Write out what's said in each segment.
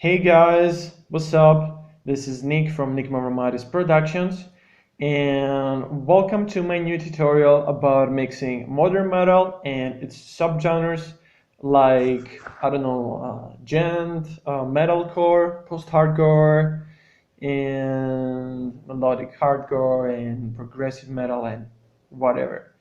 Hey guys, what's up? This is Nick from nickmavromatisproductions and welcome to my new tutorial about mixing modern metal and its subgenres like, Djent, metalcore, post-hardcore, and melodic hardcore and progressive metal and whatever.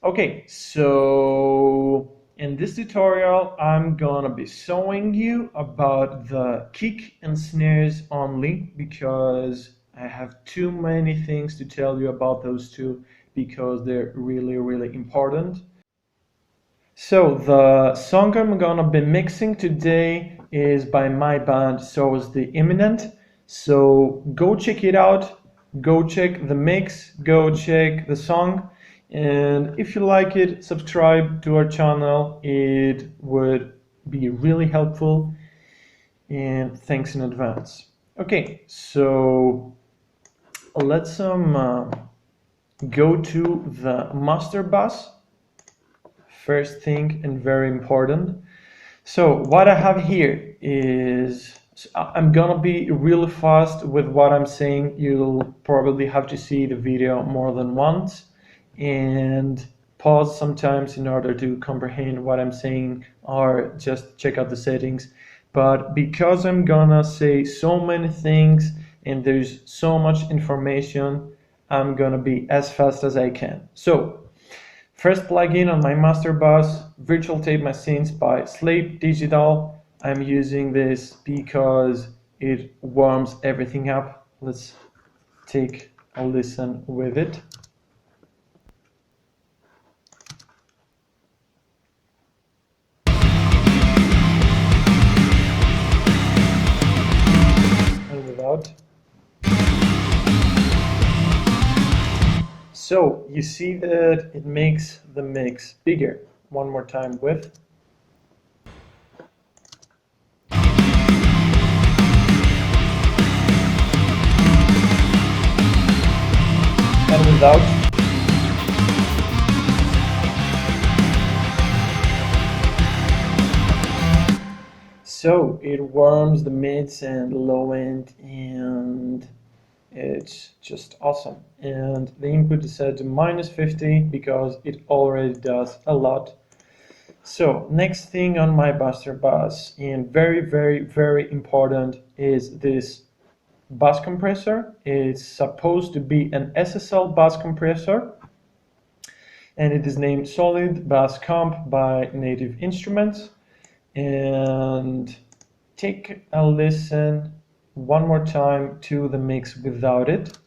Okay, so in this tutorial, I'm gonna be showing you about the kick and snares only because I have too many things to tell you about those two because they're really important. So the song I'm gonna be mixing today is by my band, so is the Imminent. So go check it out, go check the mix, go check the song, and if you like it, subscribe to our channel. It would be really helpful, and thanks in advance. Okay, so let's go to the master bus. First thing and very important. So what I have here is I'm gonna be really fast with what I'm saying. You'll probably have to see the video more than once and pause sometimes in order to comprehend what I'm saying or just check out the settings. But because I'm gonna say so many things and there's so much information, I'm gonna be as fast as I can. So first plugin on my master bus, Virtual Tape My Synths by Slate Digital. I'm using this because it warms everything up. Let's take a listen with it. And without. So you see that it makes the mix bigger. One more time with. And without. So it warms the mids and low end, and it's just awesome. And the input is set to -50 because it already does a lot. So next thing on my buster bus, and very important, is this bus compressor. It's supposed to be an SSL bus compressor, and it is named Solid Bass Comp by Native Instruments. And take a listen one more time to the mix without it.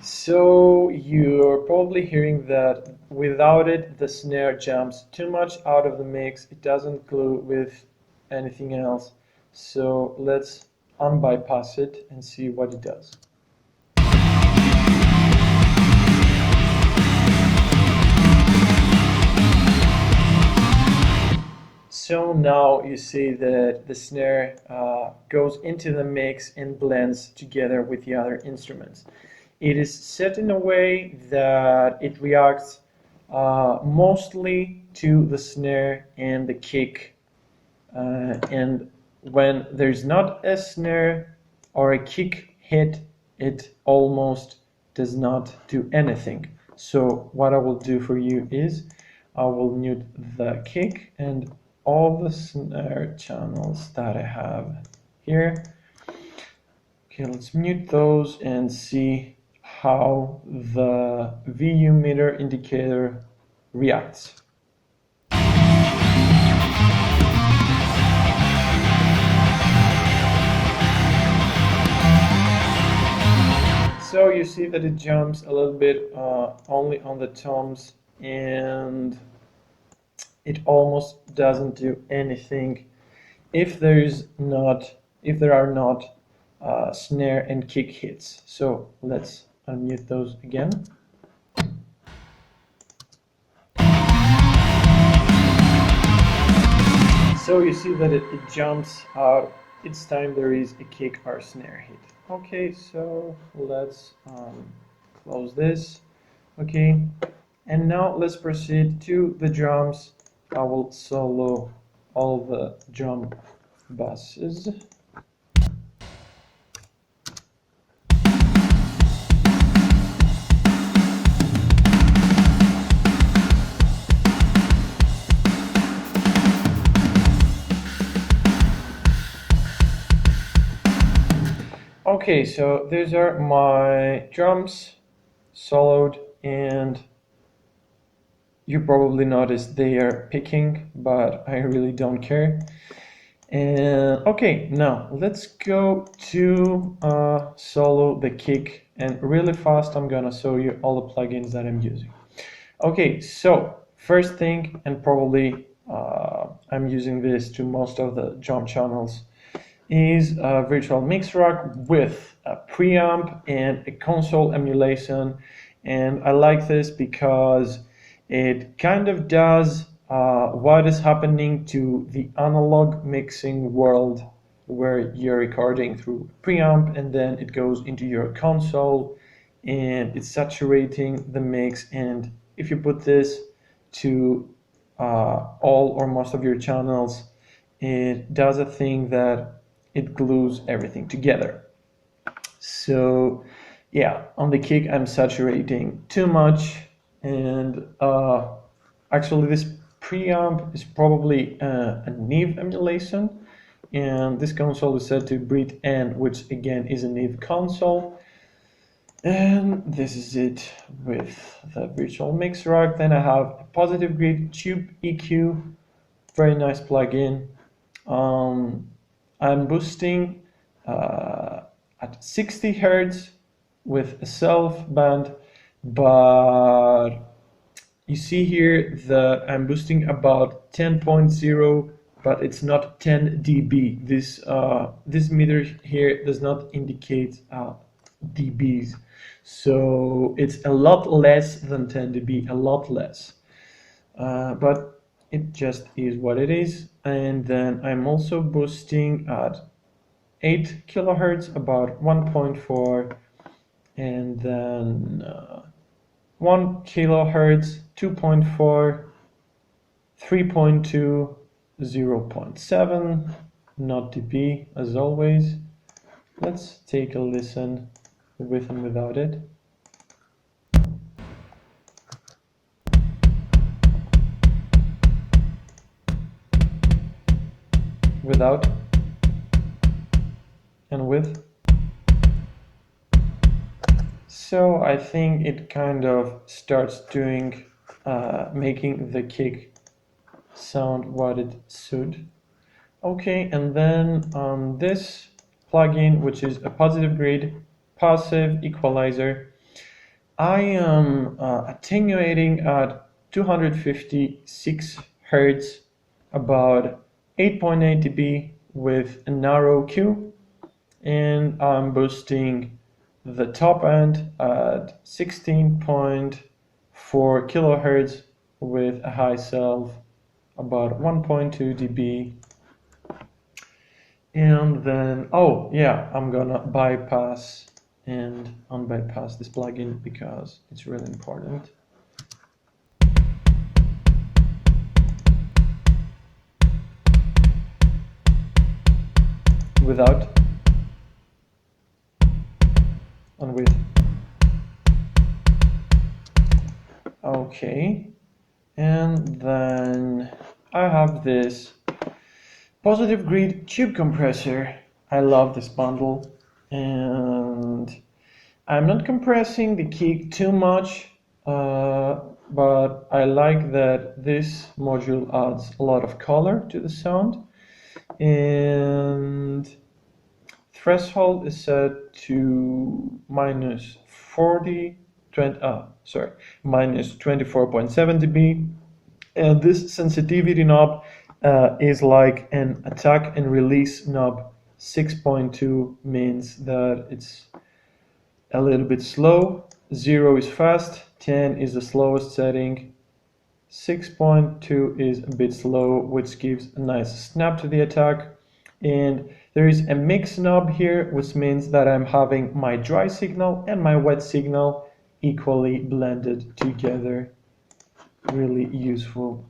So you're probably hearing that without it the snare jumps too much out of the mix. It doesn't glue with anything else. So let's unbypass it and see what it does. So now you see that the snare goes into the mix and blends together with the other instruments. It is set in a way that it reacts mostly to the snare and the kick. And when there's not a snare or a kick hit, it almost does not do anything. So what I will do for you is I will mute the kick and all the snare channels that I have here. Okay, let's mute those and see how the VU meter indicator reacts. So you see that it jumps a little bit only on the toms, and it almost doesn't do anything if there are not snare and kick hits. So let's unmute those again. So you see that it jumps out each time there is a kick or snare hit. Okay, so let's close this. Okay, And now let's proceed to the drums. I will solo all the drum basses. Okay, so these are my drums soloed, and you probably noticed they are picking, but I really don't care. And okay, now let's go to solo the kick, and really fast I'm gonna show you all the plugins that I'm using. Okay, so first thing, and probably I'm using this to most of the drum channels, is a virtual mix rack with a preamp and a console emulation. And I like this because it kind of does what is happening to the analog mixing world, where you're recording through preamp and then it goes into your console and it's saturating the mix. And if you put this to all or most of your channels, it does a thing that it glues everything together. So yeah, on the kick I'm saturating too much, and actually this preamp is probably a Neve emulation, and this console is set to Brit N, which again is a Neve console. And this is it with the virtual mix rack. Then I have a positive grid tube EQ, very nice plugin. I'm boosting at 60 Hertz with a self band, but you see here that I'm boosting about 10.0, but it's not 10 dB. This meter here does not indicate dBs, so it's a lot less than 10 dB, a lot less. But it just is what it is. And then I'm also boosting at 8 kilohertz, about 1.4, and then 1 kilohertz, 2.4, 3.2, 0.7, not dB as always. Let's take a listen with and without it. Without and with. So I think it kind of starts doing, making the kick sound what it should. Okay, and then on this plugin, which is a positive grid passive equalizer, I am attenuating at 256 Hertz, about 8.8 dB with a narrow Q, and I'm boosting the top end at 16.4 kilohertz with a high self, about 1.2 dB. And then, oh yeah, I'm gonna bypass and unbypass this plugin because it's really important. Without and with. Okay, and then I have this positive grid tube compressor. I love this bundle, and I'm not compressing the kick too much, but I like that this module adds a lot of color to the sound. And threshold is set to minus 24.7 dB. And this sensitivity knob is like an attack and release knob. 6.2 means that it's a little bit slow. 0 is fast, 10 is the slowest setting, 6.2 is a bit slow, which gives a nice snap to the attack. And there is a mix knob here, which means that I'm having my dry signal and my wet signal equally blended together. really useful.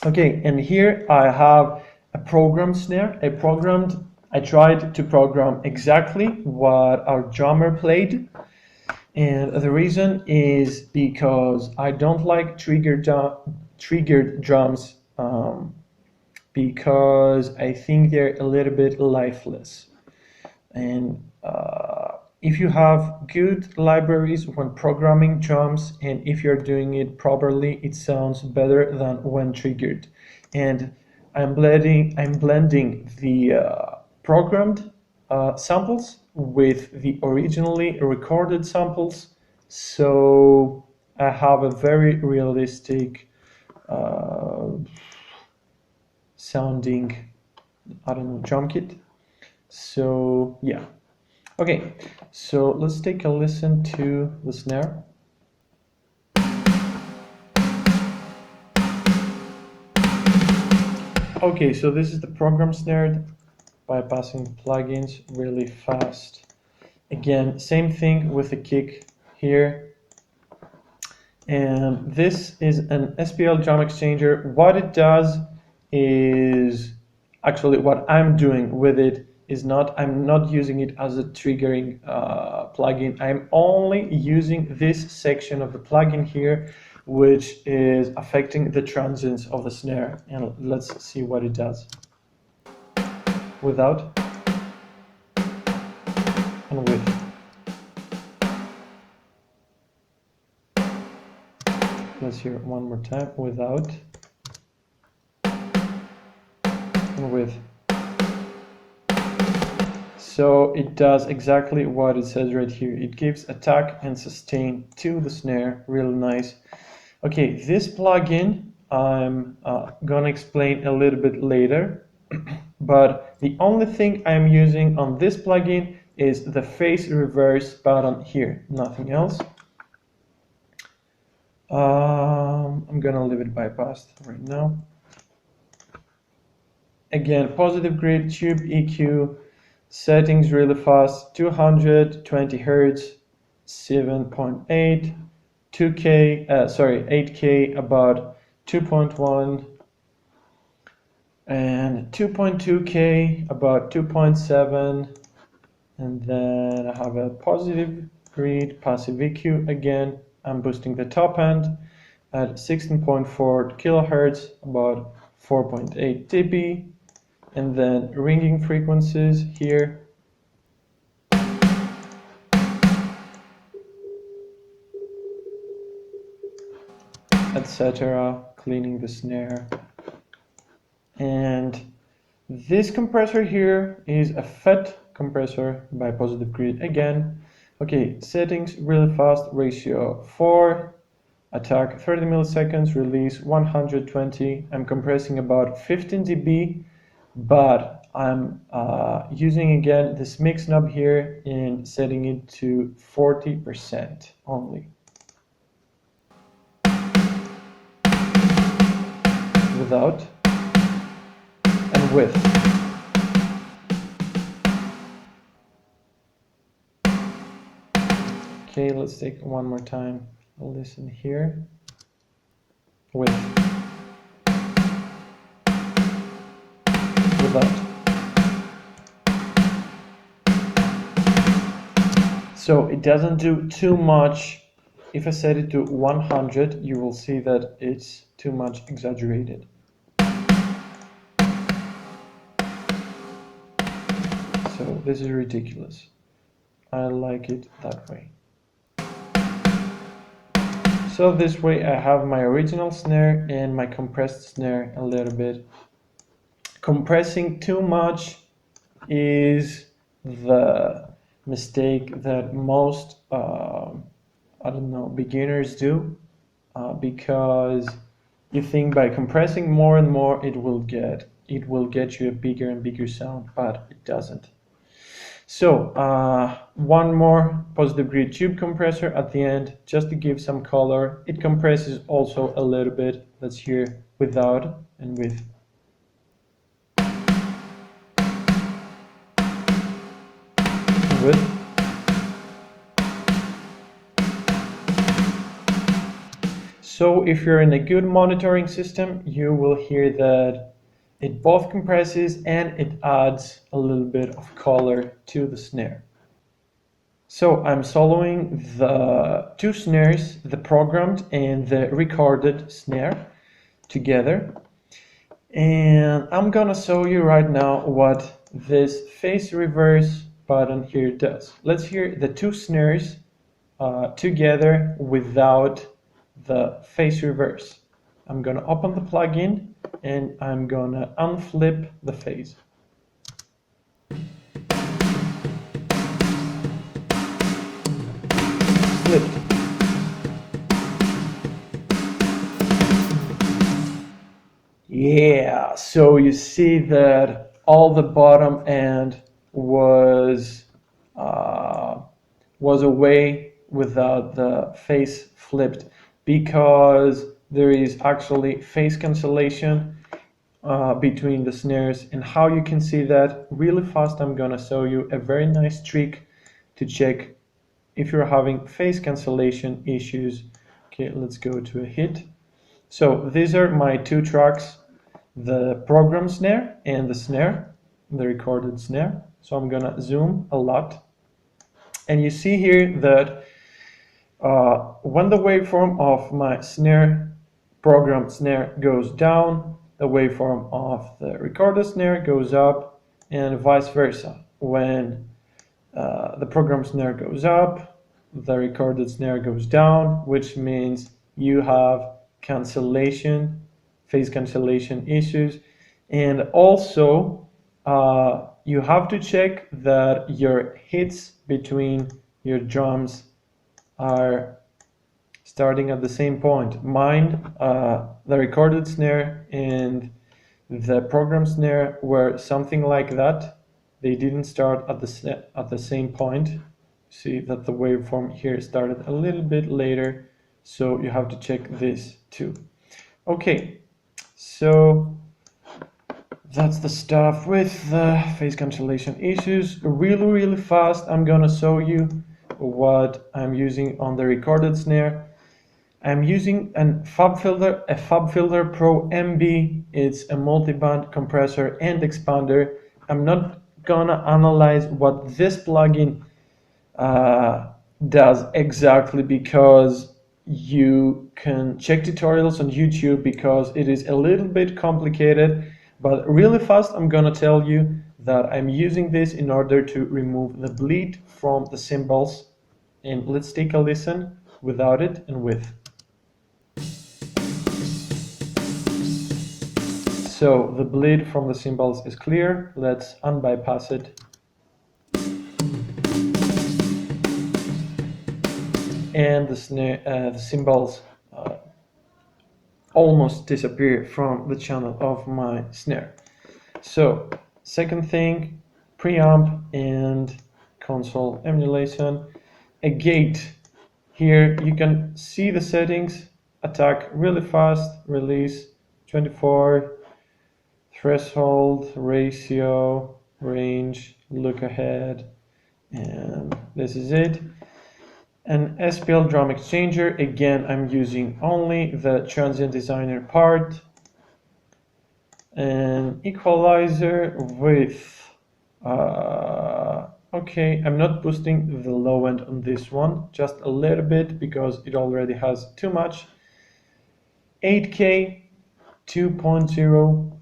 Okay, and here I have a program snare. I tried to program exactly what our drummer played. And the reason is because I don't like triggered drums, because I think they're a little bit lifeless. And if you have good libraries when programming drums, and if you're doing it properly, it sounds better than when triggered. And I'm blending the programmed samples with the originally recorded samples, so I have a very realistic sounding, I don't know, drum kit. So yeah. Okay, so let's take a listen to the snare. Okay, so this is the program snare, bypassing plugins really fast. Again, same thing with the kick here. And this is an SPL drum exchanger. What it does is, actually what I'm doing with it is I'm not using it as a triggering plugin. I'm only using this section of the plugin here, which is affecting the transients of the snare. And let's see what it does. Without and with. Let's hear it one more time. Without and with. So it does exactly what it says right here. It gives attack and sustain to the snare. Really nice. Okay, this plugin I'm gonna explain a little bit later, but the only thing I'm using on this plugin is the phase reverse button here, nothing else. I'm gonna leave it bypassed right now. Again, positive grid, tube EQ, settings really fast, 220 Hertz, 7.8, 8K about 2.1, and 2.2K about 2.7, and then I have a positive grid, passive EQ again. I'm boosting the top end at 16.4 kilohertz, about 4.8 dB, and then ringing frequencies here. Etc. Cleaning the snare. And this compressor here is a FET compressor by positive grid again. Okay, settings really fast, ratio 4, attack 30 milliseconds, release 120. I'm compressing about 15 dB, but I'm using again this mix knob here and setting it to 40% only. Without and with. Okay, let's take one more time. I'll listen here. With. Without. So it doesn't do too much. If I set it to 100, you will see that it's too much exaggerated. So this is ridiculous. I like it that way. So this way I have my original snare and my compressed snare a little bit. Compressing too much is the mistake that most I don't know, beginners do, because you think by compressing more and more it will get you a bigger and bigger sound, but it doesn't. So one more positive grid tube compressor at the end, just to give some color. It compresses also a little bit. Let's hear without and with. With. So if you're in a good monitoring system, you will hear that it both compresses and it adds a little bit of color to the snare. So I'm soloing the two snares, the programmed and the recorded snare together. And I'm gonna show you right now what this phase reverse button here does. Let's hear the two snares together without the phase reverse. I'm gonna open the plugin and I'm gonna unflip the phase. Flipped. Yeah, so you see that all the bottom end was away without the phase flipped, because there is actually phase cancellation between the snares. And how you can see that really fast, I'm gonna show you a very nice trick to check if you're having phase cancellation issues. Okay, let's go to a hit. So these are my two tracks, the program snare and the snare, the recorded snare. So I'm gonna zoom a lot. And you see here that when the waveform of my snare, programmed snare, goes down, the waveform of the recorded snare goes up, and vice versa. When the programmed snare goes up, the recorded snare goes down, which means you have cancellation, phase cancellation issues. And also you have to check that your hits between your drums are starting at the same point. Mine, the recorded snare and the program snare were something like that. They didn't start at the same point. See that the waveform here started a little bit later, so you have to check this too. Okay, so that's the stuff with the phase cancellation issues. Really fast, I'm gonna show you what I'm using on the recorded snare. I'm using a FabFilter Pro MB. It's a multi-band compressor and expander. I'm not gonna analyze what this plugin does exactly, because you can check tutorials on YouTube, because it is a little bit complicated. But really fast, I'm gonna tell you that I'm using this in order to remove the bleed from the cymbals. And let's take a listen without it and with. So the bleed from the cymbals is clear. Let's unbypass it. And the cymbals almost disappear from the channel of my snare. So second thing, preamp and console emulation. A gate. Here you can see the settings: attack really fast, release 24, threshold, ratio, range, look ahead, and this is it. An SPL drum exchanger. Again, I'm using only the transient designer part. An equalizer with okay, I'm not boosting the low end on this one, just a little bit, because it already has too much. 8K 2.0,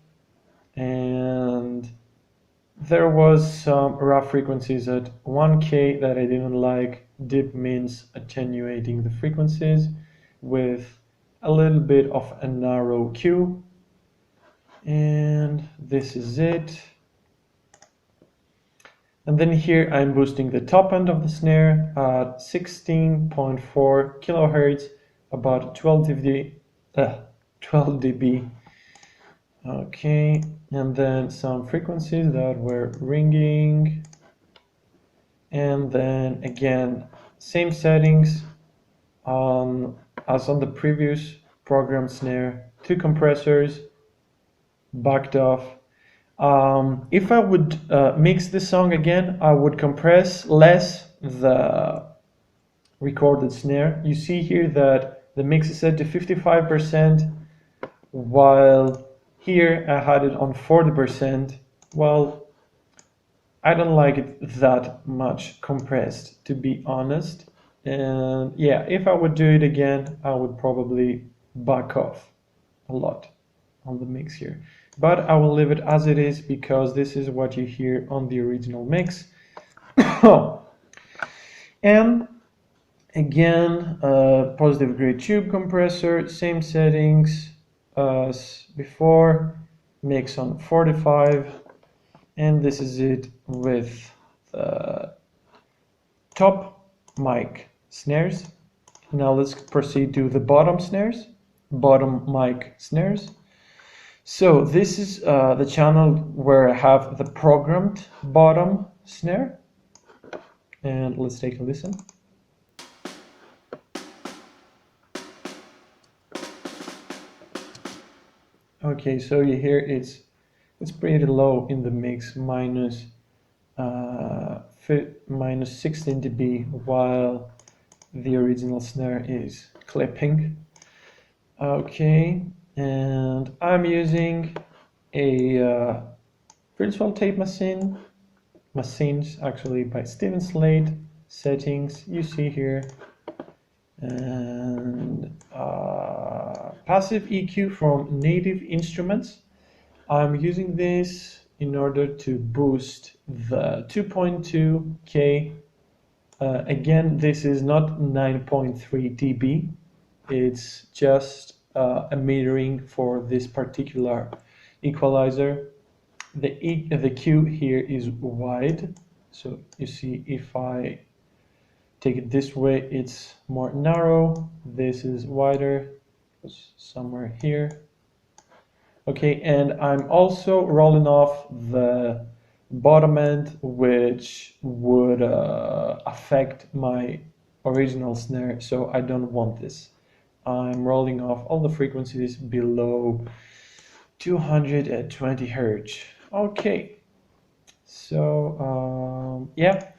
and there was some rough frequencies at 1K that I didn't like. Dip means attenuating the frequencies with a little bit of a narrow Q. And this is it. And then here I'm boosting the top end of the snare at 16.4 kilohertz, about 12 dB. Okay, and then some frequencies that were ringing. And then again, same settings as on the previous program snare. Two compressors, backed off. If I would mix this song again, I would compress less the recorded snare. You see here that the mix is set to 55%, while here I had it on 40%. Well, I don't like it that much compressed, to be honest. And yeah, if I would do it again, I would probably back off a lot on the mix here. But I will leave it as it is because this is what you hear on the original mix. And again, positive grade tube compressor, same settings as before, mix on 45, and this is it with the top mic snares. Now let's proceed to the bottom mic snares. So this is the channel where I have the programmed bottom snare, and let's take a listen. Okay, so you hear it's pretty low in the mix, minus 16 dB, while the original snare is clipping. Okay, and I'm using a virtual tape machines actually by Steven Slade. Settings you see here, and passive EQ from Native Instruments. I'm using this in order to boost the 2.2K. Again, this is not 9.3 dB. It's just a metering for this particular equalizer. The Q here is wide, so you see if I take it this way, it's more narrow. This is wider, somewhere here. Okay, and I'm also rolling off the bottom end, which would affect my original snare, so I don't want this. I'm rolling off all the frequencies below 220 Hertz. Okay, so yeah,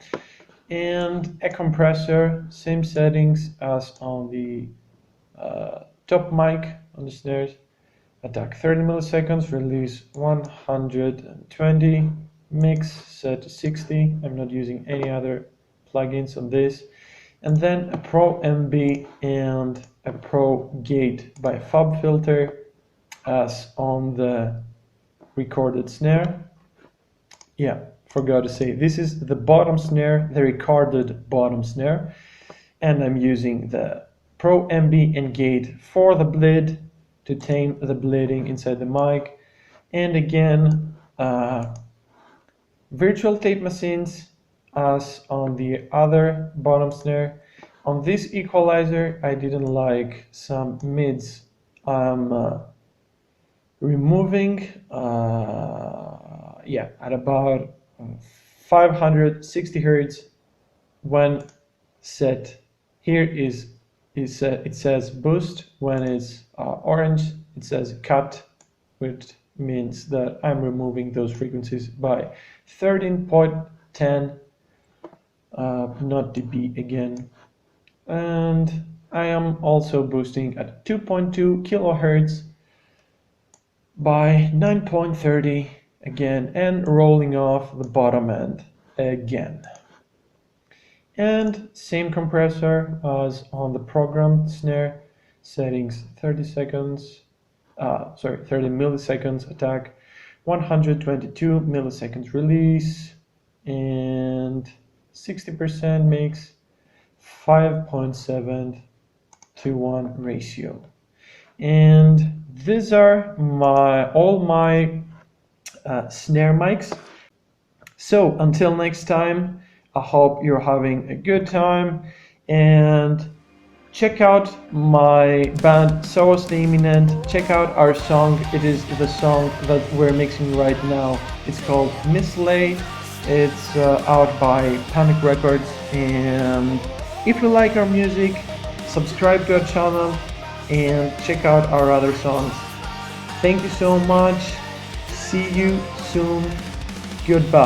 and a compressor, same settings as on the top mic on the snares. Attack 30 milliseconds, release 120, mix set to 60. I'm not using any other plugins on this. And then a Pro MB and a Pro Gate by FabFilter as on the recorded snare. Yeah, forgot to say, this is the bottom snare, the recorded bottom snare. And I'm using the Pro MB and Gate for the bleed, to tame the bleeding inside the mic. And again, virtual tape machines as on the other bottom snare. On this equalizer, I didn't like some mids. I'm removing, at about 560 Hertz when set. Here it says boost. When it's orange, it says cut, which means that I'm removing those frequencies by 13.10, not dB again. And I am also boosting at 2.2 kilohertz by 9.30 again, and rolling off the bottom end again. And same compressor as on the programmed snare, settings 30 milliseconds attack, 122 milliseconds release, and 60% mix, 5.7 to 1 ratio. And these are all my snare mics. So until next time, I hope you're having a good time, and check out my band So Was the Imminent. Check out our song. It is the song that we're mixing right now. It's called Mislay. It's out by Panic Records, and if you like our music, subscribe to our channel and check out our other songs. Thank you so much. See you soon. Goodbye.